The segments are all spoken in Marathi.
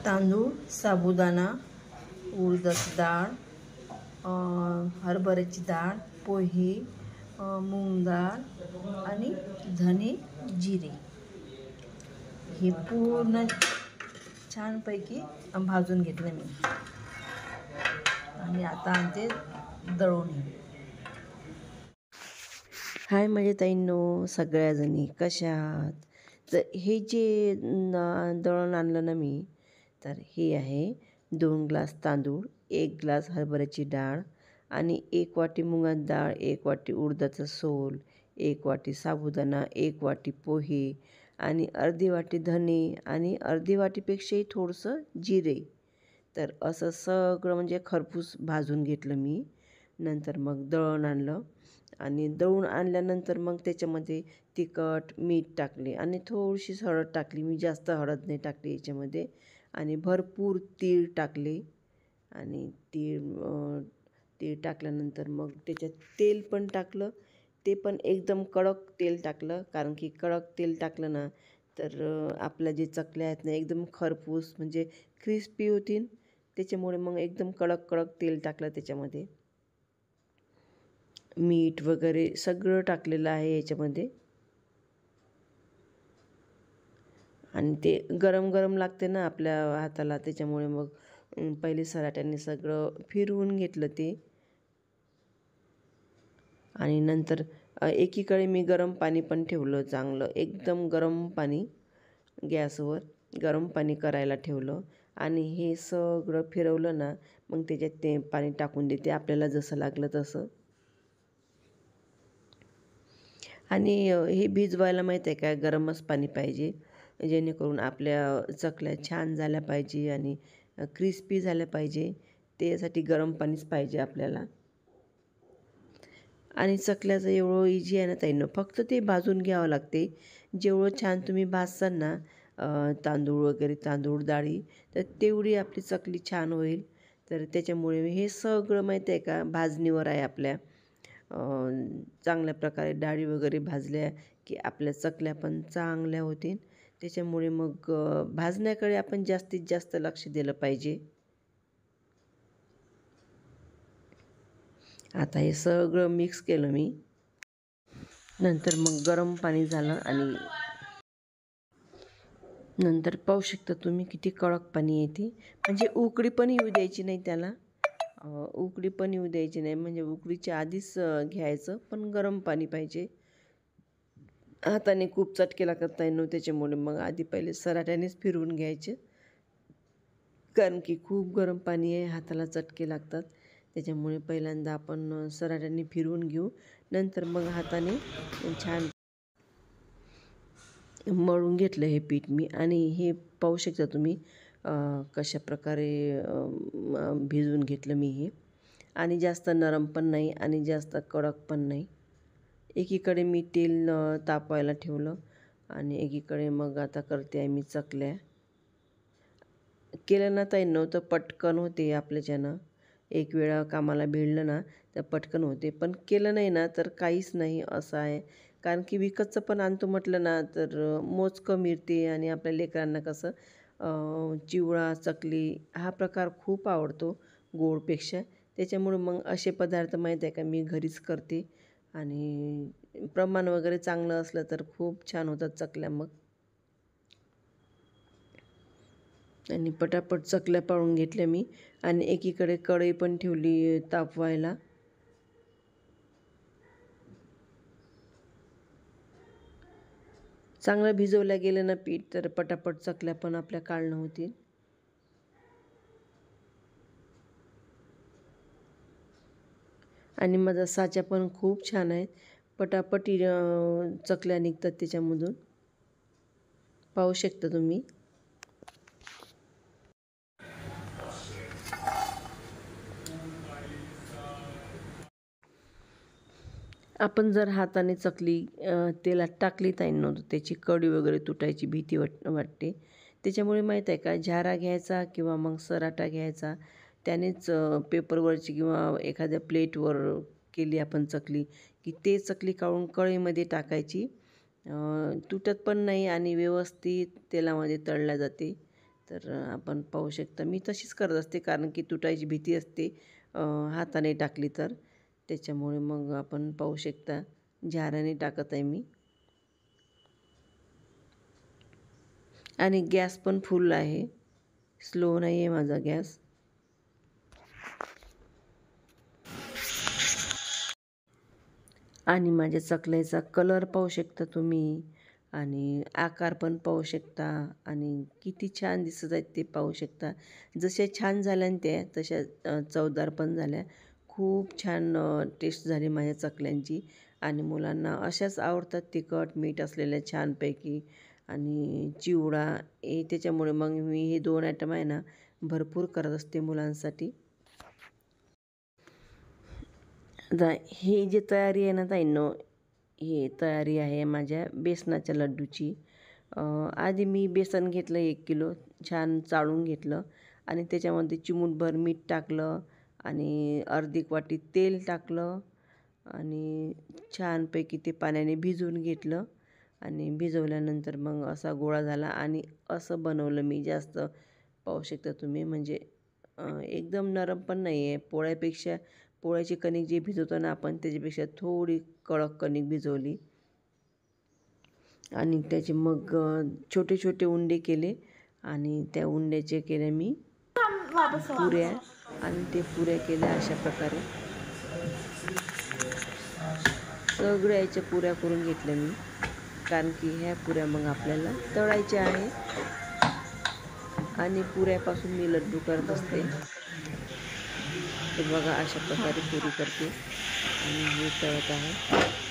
तांदूळ, साबुदाणा, उडदाची डाळ, हरभऱ्याची डाळ, पोहे, मूग डाळ आणि धने, जिरे हे पूर्ण छानपैकी भाजून घेतले मी आणि आता आणते दळून. हाय माझ्या ताईंनो, सगळ्याजणी कशा आहात? तर हे जे दळण आणलं ना मी, तर हे आहे 2 ग्लास तांदूळ, 1 ग्लास हरभऱ्याची डाळ आणि 1 वाटी मुगाची डाळ, 1 वाटी उडदाचं सोल, 1 वाटी साबुदाणा, 1 वाटी पोहे आणि अर्धी वाटी धने आणि अर्धी वाटीपेक्षाही थोडंसं जिरे. तर असं सगळं म्हणजे खरपूस भाजून घेतलं मी. नंतर मग दळण आणलं आणि दळून आणल्यानंतर मग त्याच्यामध्ये तिखट, मीठ टाकले आणि थोडीशी हळद टाकली. मी जास्त हळद नाही टाकली याच्यामध्ये. आणि भरपूर तीळ टाकले आणि तीळ टाकल्यानंतर मग त्याच्यात तेल पण टाकलं. ते पण एकदम कडक तेल टाकलं, कारण की कडक तेल टाकलं ना तर आपल्या जे चकल्या आहेत ना एकदम खरपूस म्हणजे क्रिस्पी होतील. त्याच्यामुळे मग एकदम कडक कडक तेल टाकलं त्याच्यामध्ये. मीठ वगैरे सगळं टाकलेलं आहे याच्यामध्ये. आणि ते गरम गरम लागते ना आपल्या हाताला, त्याच्यामुळे मग पहिले सराट्याने सगळं फिरवून घेतलं ते. आणि नंतर एकीकडे मी गरम पाणी पण ठेवलं, चांगलं एकदम गरम पाणी गॅसवर गरम पाणी करायला ठेवलं. आणि हे सगळं फिरवलं ना मग त्याच्यात ते पाणी टाकून देते आपल्याला जसं लागलं तसं. आणि हे भिजवायला माहीत आहे का, गरमच पाणी पाहिजे, जेणेकरून आपल्या चकल्या छान झाल्या पाहिजे आणि क्रिस्पी झाल्या पाहिजे. त्यासाठी गरम पाणीच पाहिजे आपल्याला. आणि चकल्याचं एवढं इझी आहे ना ताईंनो, फक्त ते भाजून घ्यावं लागते. जेवढं छान तुम्ही भाजसाल ना तांदूळ वगैरे, तांदूळ डाळी, तर तेवढी आपली चकली छान होईल. तर त्याच्यामुळे हे सगळं माहीत आहे का भाजणीवर आहे आपल्या. चांगल्या प्रकारे डाळी वगैरे भाजल्या की आपल्या चकल्या पण चांगल्या होतील. त्याच्यामुळे मग भाजण्याकडे आपण जास्तीत जास्त लक्ष दिलं पाहिजे. आता हे सगळं मिक्स केलं मी. नंतर मग गरम पाणी झालं आणि नंतर पाहू शकता तुम्ही किती कडक पाणी येते. म्हणजे उकळी पण येऊ द्यायची नाही त्याला, उकळी पण येऊ द्यायची नाही, म्हणजे उकळीच्या आधीच घ्यायचं. पण गरम पाणी पाहिजे. हाताने खूप चटके लागत नाही, त्याच्यामुळे मग आधी पहिले सराट्यानेच फिरवून घ्यायचे, कारण की खूप गरम पाणी आहे, हाताला चटके लागतात. त्याच्यामुळे पहिल्यांदा आपण सराट्याने फिरवून घेऊ, नंतर मग हाताने छान मळून घेतलं हे पीठ मी. आणि हे पाहू शकता तुम्ही कशा प्रकारे भिजवून घेतलं मी हे. आणि जास्त नरम पण नाही आणि जास्त कडक पण नाही. एकीकडे मी तेल तापवायला ठेवलं आणि एकीकडे मग आता करते आहे मी चकल्या. केलं ना ताई नव्हतं पटकन होते आपल्याच्यानं. एक वेळा कामाला भिडलं ना तर पटकन होते, पण केलं नाही ना तर काहीच नाही असं आहे. कारण की विकतचं पण आणतो म्हटलं ना तर मोजकं मिळते आणि आपल्या लेकरांना कसं चिवडा, चकली हा प्रकार खूप आवडतो गोडपेक्षा. त्याच्यामुळे मग असे पदार्थ माहीत आहे का मी घरीच करते. आणि प्रमाण वगैरे चांगलं असलं तर खूप छान होतात चकल्या मग. आणि पटापट चकल्या पाळून घेतल्या मी. आणि एकीकडे कढई पण ठेवली तापवायला. चांगलं भिजवल्या गेलं ना पीठ तर पटापट चकल्या पण आपल्या काढणं होतील. आणि माझा साचा पण खूप छान आहे, पटापट चकल्या निघतात त्याच्यामधून, पाहू शकता तुम्ही. आपण जर हाताने चकली तेलात टाकली नव्हतं त्याची कडी वगैरे तुटायची भीती वाटते. त्याच्यामुळे माहीत आहे का, झारा घ्यायचा किंवा मग सराटा घ्यायचा, त्यानेच पेपरवरची किंवा एखाद्या प्लेटवर केली आपण चकली की ते चकली काढून कढईमध्ये टाकायची. तुटत पण नाही आणि व्यवस्थित तेलामध्ये तळल्या जाते. तर आपण पाहू शकता मी तशीच करत असते, कारण की तुटायची भीती असते हाताने टाकली तर. त्याच्यामुळे मग आपण पाहू शकता झाऱ्याने टाकत आहे मी. आणि गॅस पण फुल आहे, स्लो नाही आहे माझा गॅस. आणि माझ्या चकल्याचा कलर पाहू शकता तुम्ही, आणि आकार पण पाहू शकता, आणि किती छान दिसत आहेत ते पाहू शकता. जशा छान झाल्या त्या तशा चवदार पण झाल्या. खूप छान टेस्ट झाली माझ्या चकल्यांची. आणि मुलांना अशाच आवडतात, तिखट मीठ असलेल्या छानपैकी, आणि चिवडा त्याच्यामुळे मग मी हे 2 आयटम आहे ना भरपूर करत असते मुलांसाठी. आता ही जी तयारी आहे ना ताईंनो, ही तयारी आहे माझ्या बेसनाच्या लड्डूची. आधी मी बेसन घेतलं 1 किलो, छान चाळून घेतलं, आणि त्याच्यामध्ये चिमूटभर मीठ टाकलं, आणि अर्धी वाटी तेल टाकलं, आणि छानपैकी ते पाण्याने भिजवून घेतलं. आणि भिजवल्यानंतर मग असा गोळा झाला, आणि असं बनवलं मी. जास्त पाहू शकता तुम्ही, म्हणजे एकदम नरम पण नाही आहे. पोळ्याची कणिक जी भिजवतो ना आपण, त्याच्यापेक्षा थोडी कडक कणिक भिजवली. आणि त्याचे मग छोटे छोटे उंडे केले, आणि त्या उंड्याचे केले मी पुऱ्या, आणि ते पुऱ्या केल्या अशा प्रकारे. सगळ्याच्या पुऱ्या करून घेतल्या मी, कारण की ह्या पुऱ्या मग आपल्याला तळायच्या आहे. आणि पुऱ्यापासून मी लड्डू करत असते. तर बघा अशा प्रकारे पुरी करते, आणि हे तळत आहे.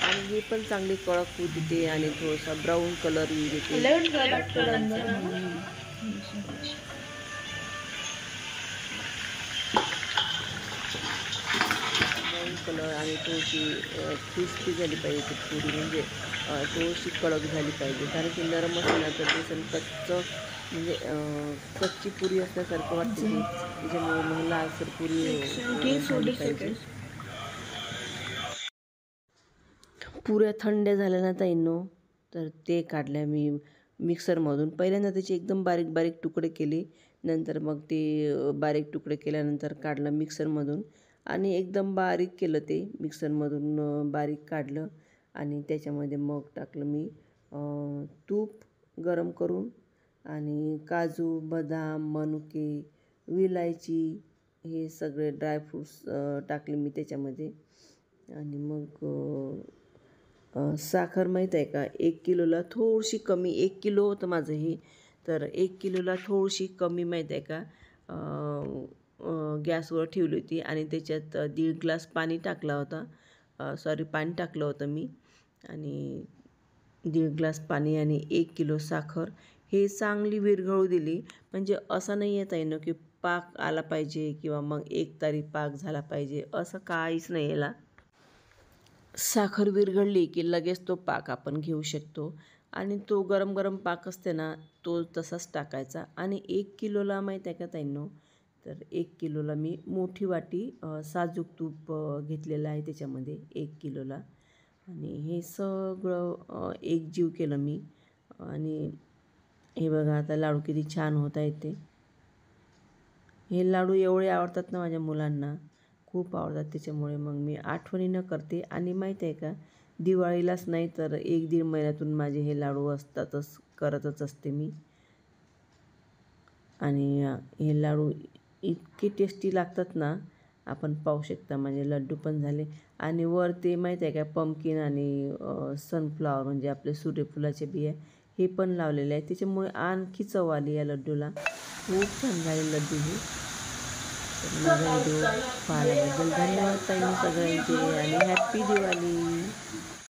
आणि हे पण चांगली कडक होऊ देते, आणि थोडासा ब्राऊन कलर येऊ देते. ब्राऊन कलर, आणि थोडीशी क्रिस्पी झाली पाहिजे ती पुरी, म्हणजे थोडीशी कडक झाली पाहिजे. कारण की नरम असल्यानं तर बेसन कच्चं, म्हणजे कच्ची पुरी असल्यासारखं वाटते ती. त्याच्यामुळे मग लालसर पुरी झाली पाहिजे. पुऱ्या थंड झाल्या ना ताईंनो, तर ते काढल्या मी मिक्सरमधून. पहिल्यांदा त्याचे एकदम बारीक बारीक तुकडे केले, नंतर मग ते बारीक तुकडे केल्यानंतर काढलं मिक्सरमधून, आणि एकदम बारीक केलं ते मिक्सरमधून बारीक काढलं. आणि त्याच्यामध्ये मग टाकलं मी तूप गरम करून, आणि काजू, बदाम, मनुके, विलायची, हे सगळे ड्रायफ्रूट्स टाकले मी त्याच्यामध्ये. आणि मग साखर माहीत आहे का, 1 किलोला थोडीशी कमी. 1 किलो होतं माझं हे, तर 1 किलोला थोडीशी कमी माहीत आहे का गॅसवर ठेवली होती, आणि त्याच्यात 1.5 ग्लास पाणी टाकला होता. पाणी टाकलं होतं मी, आणि 1.5 ग्लास पाणी आणि 1 किलो साखर हे चांगली विरघळू दिली. म्हणजे असं नाही आहे ताईंनो की पाक आला पाहिजे किंवा मग एकतारी पाक झाला पाहिजे, असं काहीच नाही याला. साखर विरघळली की लगेच तो पाक आपण घेऊ शकतो, आणि तो गरम गरम पाक असते ना तो तसाच टाकायचा. आणि 1 किलोला माहीत आहे का ताईंनो, तर 1 किलोला मी मोठी वाटी साजूक तूप घेतलेलं आहे त्याच्यामध्ये 1 किलोला. आणि हे सगळं एकजीव केलं मी. आणि हे बघा आता लाडू किती छान होत आहेत ते. हे लाडू एवढे आवडतात ना माझ्या मुलांना, खूप आवडतात. त्याच्यामुळे मग मी आठवणीनं करते. आणि माहीत आहे का, दिवाळीलाच नाही तर 1-1.5 महिन्यातून माझे हे लाडू असतातच, करतच असते मी. आणि हे लाडू इतके टेस्टी लागतात ना, आपण पाहू शकता. माझे लड्डू पण झाले, आणि वर ते माहीत आहे का पंपकिन आणि सनफ्लॉवर, म्हणजे आपले सूर्यफुलाचे बिया, हे पण लावलेले आहे. त्याच्यामुळे आणखी चव आली या लड्डूला. खूप छान झाले लड्डू हे. तर माझा व्हिडिओ पाहिल्याबद्दल धन्यवाद ताई सगळ्यांचे, आणि हॅप्पी दिवाळी.